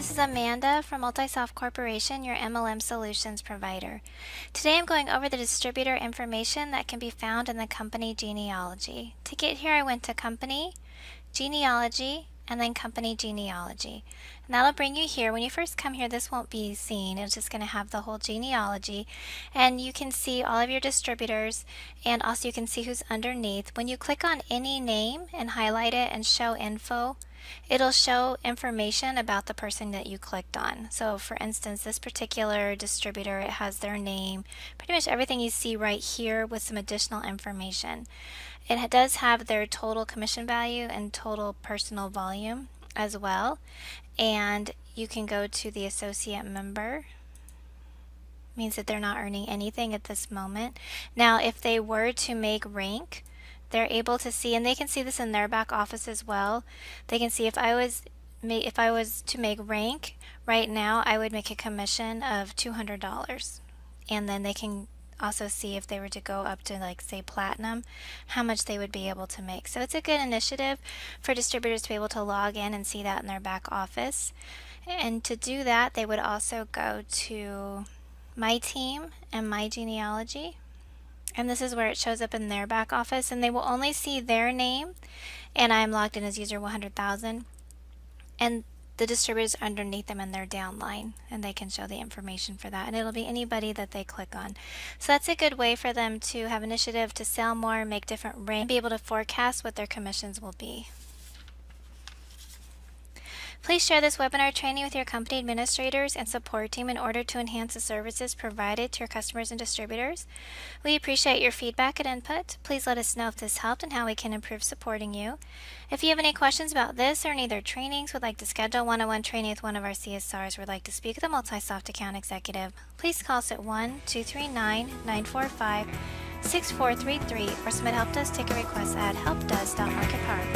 this is Amanda from MultiSoft Corporation, your MLM solutions provider. Today I'm going over the distributor information that can be found in the company genealogy. To get here, I went to Company, Genealogy, and then Company Genealogy. And that'll bring you here. When you first come here, this won't be seen. It's just going to have the whole genealogy. And you can see all of your distributors, and also you can see who's underneath. When you click on any name and highlight it and show info, it'll show information about the person that you clicked on. So for instance, this particular distributor, it has their name, pretty much everything you see right here with some additional information. It does have their total commission value and total personal volume as well. And you can go to the associate member. Means that they're not earning anything at this moment. Now, if they were to make rank, they're able to see, and they can see this in their back office as well. They can see if I was to make rank right now, I would make a commission of $200. And then they can also see if they were to go up to, like, say, platinum, how much they would be able to make. So it's a good initiative for distributors to be able to log in and see that in their back office. And to do that, they would also go to My Team and My Genealogy. And this is where it shows up in their back office, and they will only see their name, and I'm logged in as user 100,000, and the distributors underneath them in their downline, and they can show the information for that, and it'll be anybody that they click on. So that's a good way for them to have initiative to sell more, make different ranks, be able to forecast what their commissions will be. Please share this webinar training with your company administrators and support team in order to enhance the services provided to your customers and distributors. We appreciate your feedback and input. Please let us know if this helped and how we can improve supporting you. If you have any questions about this or any other trainings, would like to schedule one-on-one training with one of our CSRs, or would like to speak with a MultiSoft account executive, please call us at 1-239-945-6433 or submit help desk ticket requests at helpdesk.marketpowerpro.com.